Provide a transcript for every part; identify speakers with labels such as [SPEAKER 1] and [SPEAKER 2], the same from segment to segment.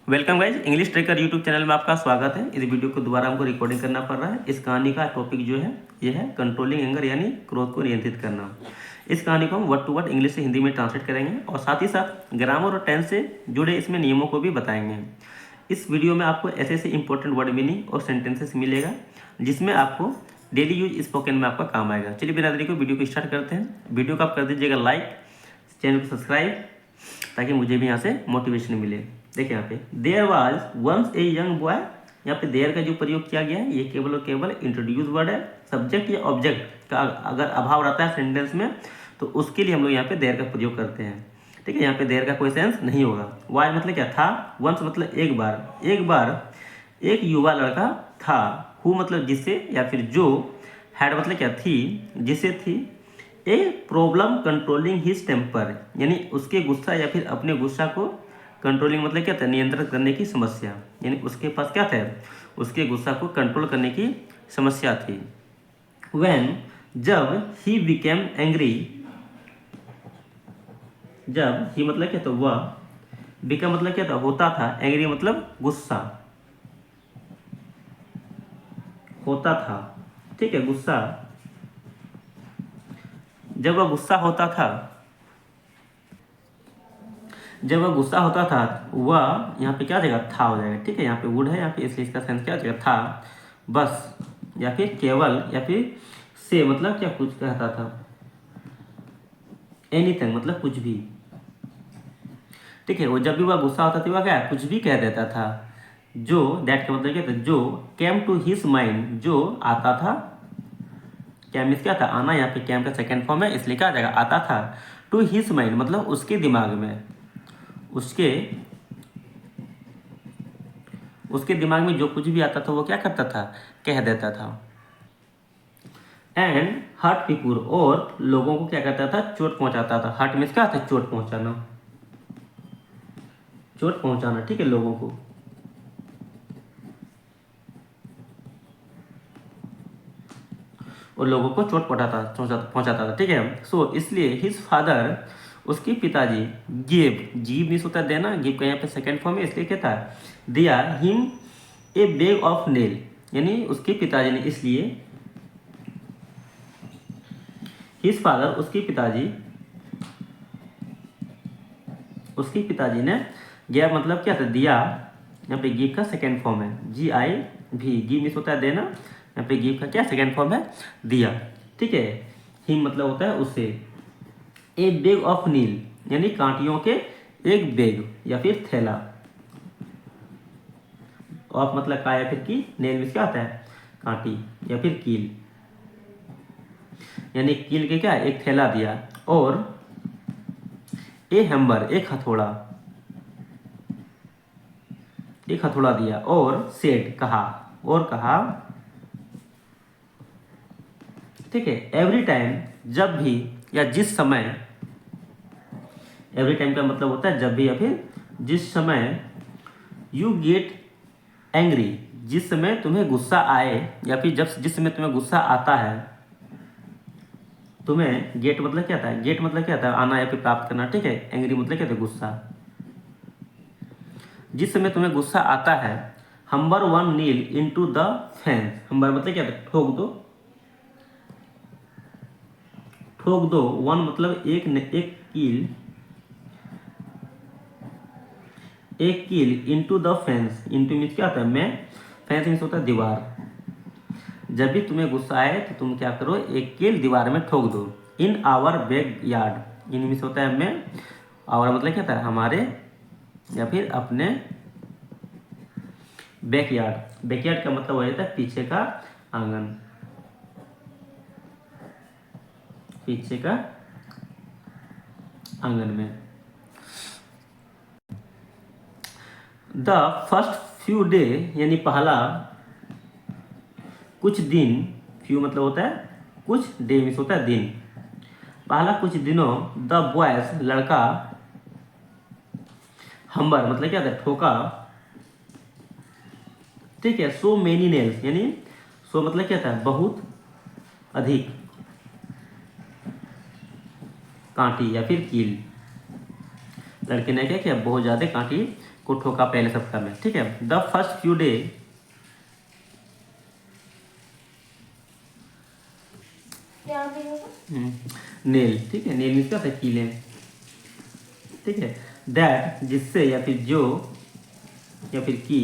[SPEAKER 1] Welcome guys, English tracker YouTube channel में आपका स्वागत है। इस वीडियो को दोबारा हमको रिकॉर्डिंग करना पड़ रहा है। इस कहानी का टॉपिक जो है ये है कंट्रोलिंग एंगर, यानी क्रोध को नियंत्रित करना। इस कहानी को हम वर्ड टू वर्ड इंग्लिश से हिंदी में ट्रांसलेट करेंगे और साथ ही साथ ग्रामर और टेंस से जुड़े इसमें नियमों को भी बताएंगे। इस वीडियो में आपको ऐसे ऐसे इंपॉर्टेंट वर्ड मीनिंग और सेंटेंसेस मिलेगा जिसमें आपको डेली यूज स्पोकन में आपका काम आएगा। चलिए बिना देरी को वीडियो को स्टार्ट करते हैं। वीडियो को आप कर दीजिएगा लाइक, चैनल को सब्सक्राइब, ताकि मुझे भी यहाँ से मोटिवेशन मिले। देखिए यहाँ पे there was once a young boy. यहाँ पे देयर का जो प्रयोग किया गया है ये केवल और केवल इंट्रोड्यूस वर्ड है। सब्जेक्ट या ऑब्जेक्ट का अगर अभाव रहता है सेंटेंस में तो उसके लिए हम लोग यहाँ पे देयर का प्रयोग करते हैं। ठीक है, यहाँ पे देयर का कोई सेंस नहीं होगा। वाज मतलब क्या था, वंस मतलब एक बार एक युवा लड़का था। हु मतलब जिससे या फिर जो, हैड मतलब क्या थी, जिसे थी। A problem controlling his temper, यानी उसके गुस्सा या फिर अपने गुस्सा को कंट्रोलिंग मतलब क्या था, नियंत्रित करने की समस्या। यानी उसके पास क्या था, उसके गुस्सा को कंट्रोल करने की समस्या थी। व्हेन जब ही बिकेम एंग्री, जब ही मतलब क्या था वह, बिकम मतलब क्या था होता था, एंग्री मतलब गुस्सा होता था। ठीक है, गुस्सा, जब वह गुस्सा होता था, जब वह गुस्सा होता था वह, यहाँ पे क्या हो जाएगा, था हो जाएगा। ठीक है, यहाँ पे वुड है यहाँ पे, इसलिए इसका सेंस क्या हो जाएगा, था, बस या फिर केवल या फिर से मतलब क्या कुछ कहता था। एनीथिंग मतलब कुछ भी। ठीक है, वो जब भी वह गुस्सा होता था वह क्या कुछ भी कह देता था। जो दैट का मतलब क्या था, जो केम टू हिज माइंड, जो आता था। कैम मीन्स क्या था, आना। यहाँ पे कैम का सेकेंड फॉर्म है, इसलिए क्या आ जाएगा, आता था। टू हिज माइंड मतलब उसके दिमाग में, उसके दिमाग में जो कुछ भी आता था वो क्या करता था, कह देता था। एंड हर्ट पीपुल, और लोगों को क्या करता था, चोट पहुंचाता था। हर्ट मीन्स क्या था, चोट पहुंचाना, चोट पहुंचाना। ठीक है, लोगों को, और लोगों को चोट पहुंचाता था। ठीक है, सो इसलिए हिज फादर, उसके पिताजी, गिव, जीव मीन्स होता है देना, गिव का यहाँ पे सेकेंड फॉर्म है, इसलिए क्या था, दिया him a bag of nail, यानी उसके पिताजी ने, इसलिए हिज फादर उसके पिताजी ने, गया मतलब क्या था, दिया। यहाँ पे गिव का सेकेंड फॉर्म है, जी आई भी, गिव मीन्स होता है देना, यहाँ पे गिव का क्या सेकेंड फॉर्म है, दिया। ठीक है, हिम मतलब होता है उसे। ए बैग ऑफ नील, यानी कांटियों के एक बैग या फिर थैला। ऑफ मतलब का या फिर की, नेल मीन्स क्या होता है, कांटी या फिर कील, यानी कील के क्या एक थैला दिया। और ए हैम्बर, एक हथौड़ा दिया। और सेड कहा, और कहा। ठीक है, एवरी टाइम जब भी या जिस समय, एवरी टाइम का मतलब होता है जब भी या फिर जिस समय, यू गेट एंग्री, जिस समय तुम्हें गुस्सा आए या फिर जिस समय तुम्हें गुस्सा आता है। तुम्हें गेट मतलब क्या था, गेट मतलब क्या था, आना या फिर प्राप्त करना। ठीक है, एंग्री मतलब क्या था, गुस्सा। जिस समय तुम्हें गुस्सा आता है, hammer one nail into the fence. Hammer मतलब क्या था, ठोक दो। वन मतलब एक कील into the fence, into means क्या होता है, में, फेंस मीन्स होता है दीवार। जब भी तुम्हें गुस्सा आए तो तुम क्या करो, एक कील दीवार में ठोक दो। In our backyard, in means होता है में, आवर मतलब क्या था, हमारे या फिर अपने। बैकयार्ड, बैकयार्ड का मतलब हो जाता है पीछे का आंगन, पीछे का आंगन में। द फर्स्ट फ्यू डे, यानी पहला कुछ दिन, फ्यू मतलब होता है कुछ, डे मीन्स होता है दिन। पहला कुछ दिनों, द बॉयज लड़का, हम्बर मतलब क्या था, ठोका। ठीक है, सो मेनी नेल्स, यानी सो मतलब क्या था, बहुत अधिक, कांटी या फिर कील। लड़के ने क्या किया, बहुत ज्यादा कांटी को ठोका पहले सप्ताह में, ठीक है। The first few day nail, ठीक है। नेल मीन्स क्या होता है, कीलें, ठीक है। दैट जिससे, या फिर जो, या फिर की,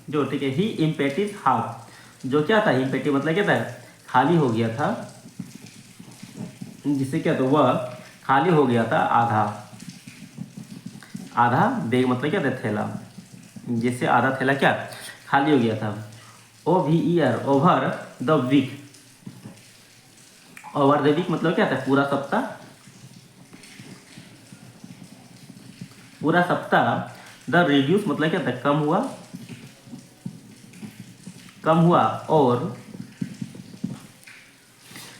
[SPEAKER 1] जो, ठीक है। ही इम्पेटिव हाफ, जो क्या था, इम्पेटिव मतलब क्या था, खाली हो गया था, जिससे क्या था, वह खाली हो गया था आधा, आधा बैग मतलब क्या था, थैला, जिससे आधा थैला क्या खाली हो गया था। OVER over the week, over the week मतलब क्या था, पूरा सप्ताह, पूरा सप्ताह। द रिड्यूस मतलब क्या था, कम हुआ, कम हुआ। और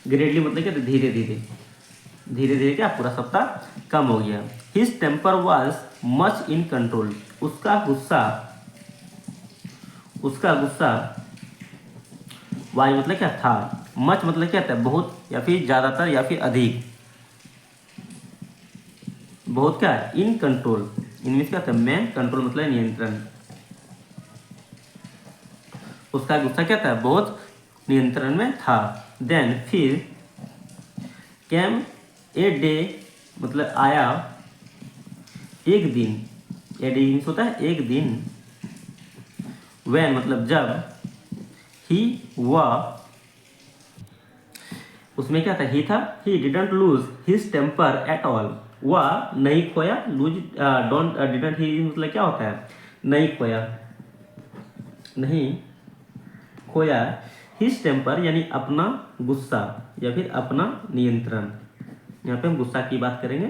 [SPEAKER 1] ग्रेडली मतलब क्या था, धीरे धीरे, धीरे धीरे क्या पूरा सप्ताह कम हो गया। His temper was much in control, उसका गुस्सा, उसका गुस्सा, वाई मतलब क्या था, मच मतलब क्या था, बहुत, या फिर ज्यादातर, या फिर अधिक, बहुत क्या, इन कंट्रोल, इनमें क्या था, में, कंट्रोल मतलब नियंत्रण, उसका गुस्सा क्या था, बहुत नियंत्रण में था। देन फिर कैम ए डे मतलब आया एक दिन, ए डे मीन्स होता है एक दिन। व्हेन मतलब जब, ही वह, उसमें क्या था, ही था, he didn't lose his temper at all, वह नहीं खोया, लूज डोंट, डिडंट ही मतलब क्या होता है, नहीं खोया, नहीं खोया। हिज टेम्पर यानी अपना गुस्सा, या फिर अपना नियंत्रण, यहाँ पे हम गुस्सा की बात करेंगे,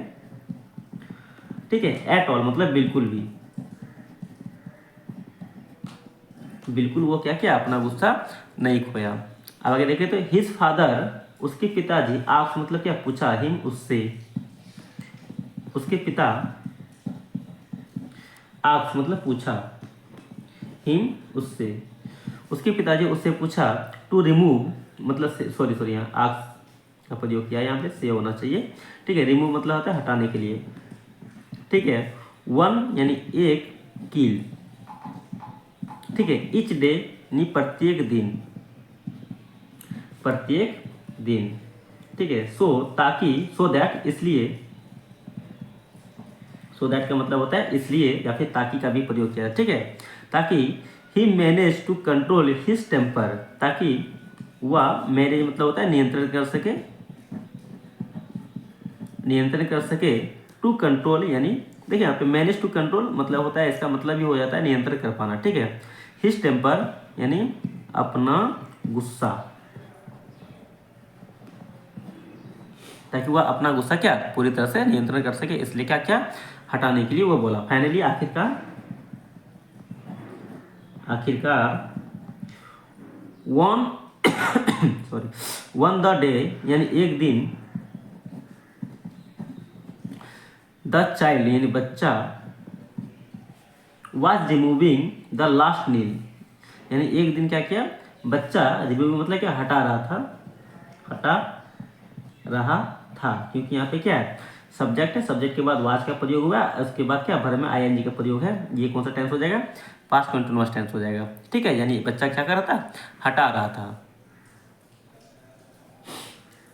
[SPEAKER 1] ठीक है। एट ऑल मतलब बिल्कुल भी, बिल्कुल वो क्या किया, अपना गुस्सा नहीं खोया। अब आगे देखें तो हिज फादर, उसके पिताजी, आस्क मतलब क्या, पूछा, हिम उससे, उसके पिता, आस्क मतलब पूछा, हिम उससे, उसके पिताजी उससे पूछा, टू रिमूव मतलब, सॉरी सॉरी, यहाँ आस्क का प्रयोग किया, यहाँ पे से होना चाहिए, ठीक है। रिमूव मतलब होता है हटाने के लिए, ठीक है। वन यानी एक, कील, ठीक है। इच डे यानी प्रत्येक दिन, प्रत्येक दिन, ठीक है। सो ताकि, सो दैट इसलिए, सो दैट का मतलब होता है इसलिए, या फिर ताकि का भी प्रयोग किया है, ठीक है। ताकि ही manage to control his temper, ताकि वह, मैनेज मतलब होता है नियंत्रण कर सके, नियंत्रण कर सके। टू कंट्रोल यानी देखिए यहाँ पे मैनेज टू कंट्रोल मतलब होता है, इसका मतलब भी हो जाता है नियंत्रण कर पाना, ठीक है। हिज टेम्पर यानी अपना गुस्सा, ताकि वह अपना गुस्सा क्या पूरी तरह से नियंत्रण कर सके, इसलिए क्या क्या हटाने के लिए वो बोला। फाइनली आखिरकार, आखिरकार one sorry, one the day यानी एक दिन, द चाइल्ड यानी बच्चा, वाज रिमूविंग द लास्ट नील यानी एक दिन क्या किया, बच्चा, रिमूविंग मतलब क्या, हटा रहा था, हटा रहा था, क्योंकि यहाँ पे क्या है, सब्जेक्ट है, सब्जेक्ट के बाद वाज का प्रयोग हुआ, उसके बाद क्या वर्ब में आईएनजी का प्रयोग है। ये कौन सा टेंस हो जाएगा, पास्ट कंटिन्यूअस टेंस हो जाएगा, ठीक है। यानी बच्चा क्या कर रहा था, हटा रहा था,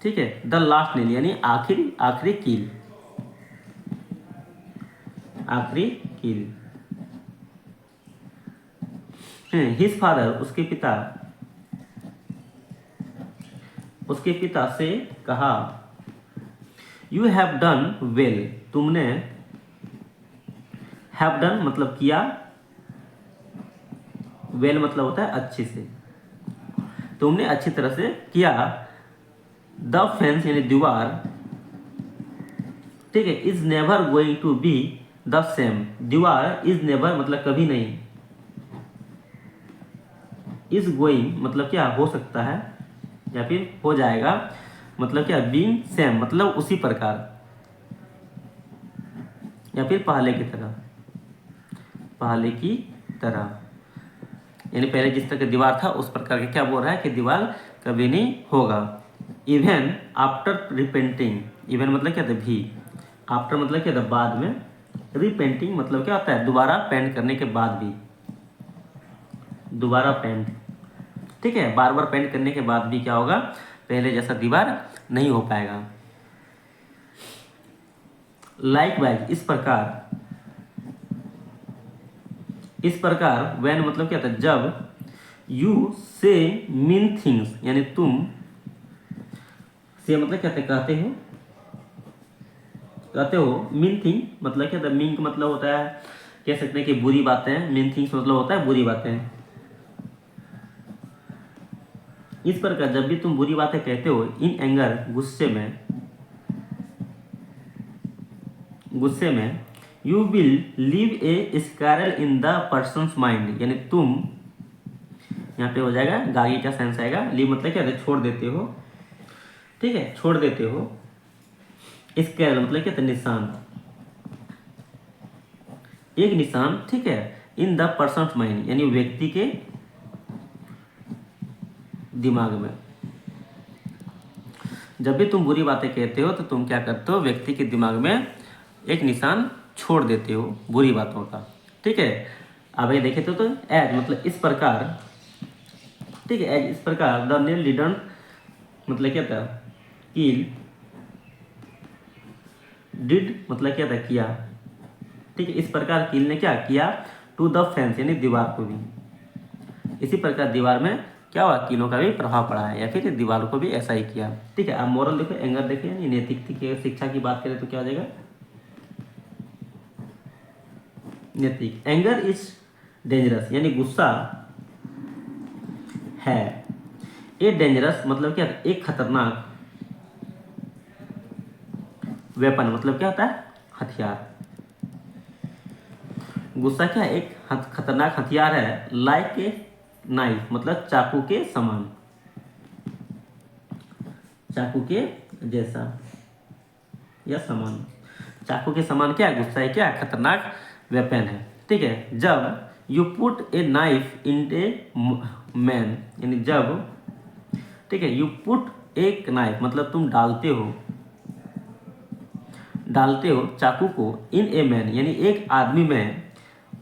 [SPEAKER 1] ठीक है। द लास्ट नील यानी आखिरी, आखिरी कील, आखिरी कील। हिज फादर उसके पिता, उसके पिता से कहा, यू हैव डन वेल, तुमने, हैव डन मतलब किया, वेल मतलब होता है अच्छे से, तुमने अच्छी तरह से किया। द फेंस यानी दीवार, ठीक है। Is never going to be the same, दीवार, इज नेवर मतलब कभी नहीं, इज गोइंग मतलब क्या हो सकता है, या फिर हो जाएगा, मतलब क्या, बीइंग सेम मतलब उसी प्रकार, या फिर पहले की तरह, पहले की तरह, यानी पहले जिस तरह की दीवार था उस प्रकार के क्या बोल रहा है कि दीवार कभी नहीं होगा। इवन आफ्टर रिपेंटिंग, इवन मतलब क्या था भी, आफ्टर मतलब क्या था बाद में, रीपेंटिंग मतलब क्या होता है, दोबारा पेंट करने के बाद भी, दोबारा पेंट, ठीक है, बार बार पेंट करने के बाद भी क्या होगा, पहले जैसा दीवार नहीं हो पाएगा। लाइकवाइज इस प्रकार व्हेन मतलब क्या था, जब यू से मीन थिंग्स, यानी तुम से मतलब क्या कहते हो मीन थिंग मतलब क्या था, मीन का मतलब होता है, कह सकते हैं कि बुरी बातें, मीन थिंग्स मतलब होता है बुरी बातें। इस प्रकार जब भी तुम बुरी बातें कहते हो, इन एंगर गुस्से में you will leave A squirrel in the persons mind, यानी तुम, यहाँ पे हो जाएगा गागी का सेंस आएगा, लीव मतलब क्या है, छोड़ देते हो, ठीक है, छोड़ देते हो। स्कैरल मतलब क्या था, निशान, एक निशान, ठीक है, इन द पर्सन्स माइंड, यानी व्यक्ति के दिमाग में। जब भी तुम बुरी बातें कहते हो तो तुम क्या करते हो, व्यक्ति के दिमाग में एक निशान छोड़ देते हो बुरी बातों का, ठीक है। अब ये देखे तो एज मतलब इस प्रकार, ठीक है, एज इस प्रकार, द नेल डिडंट मतलब क्या था, किल, डिड मतलब क्या था, किया, ठीक है, इस प्रकार किल ने क्या किया, टू द फेंस यानी दीवार को भी। इसी प्रकार दीवार में क्या हुआ, कीलों का भी प्रभाव पड़ा है, या फिर दीवार को भी ऐसा ही किया, ठीक है। अब मोरल देखो, एंगर देखिए, यानी नैतिक शिक्षा की बात करें तो क्या हो जाएगा, नैतिक। एंगर इज डेंजरस, यानी गुस्सा है, ए डेंजरस मतलब क्या, एक खतरनाक, वेपन मतलब क्या होता है, हथियार। गुस्सा क्या है, एक खतरनाक हथियार है, लाइक ए नाइफ मतलब चाकू के समान, चाकू के जैसा या समान, चाकू के समान क्या है, गुस्सा है क्या, खतरनाक वेपन है, ठीक है। जब you put a knife in a man, यानी जब, ठीक है, यू पुट एक नाइफ मतलब तुम डालते हो चाकू को, इन ए मैन यानी एक आदमी में,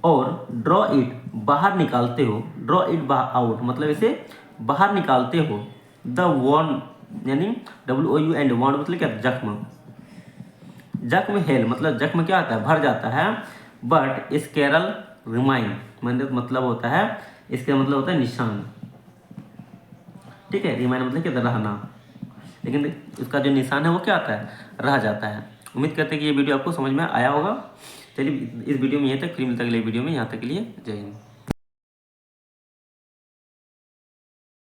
[SPEAKER 1] और ड्रॉ इट बाहर निकालते हो, ड्रॉ इट आउट मतलब इसे बाहर निकालते हो, द वॉन यानी WOU एंड वॉन्ड मतलब क्या, जख्म हेल मतलब जख्म क्या आता है, भर जाता है, बट स्कैरल रिमाइन मतलब होता है, इसका मतलब होता है निशान, ठीक है, रिमाइन मतलब क्या, रहना, लेकिन उसका जो निशान है वो क्या आता है, रह जाता है। उम्मीद करते हैं कि ये वीडियो आपको समझ में आया होगा। चलिए इस वीडियो में यहीं तक, फिर मिलता है अगले वीडियो में, यहाँ तक के लिए जय हिंद।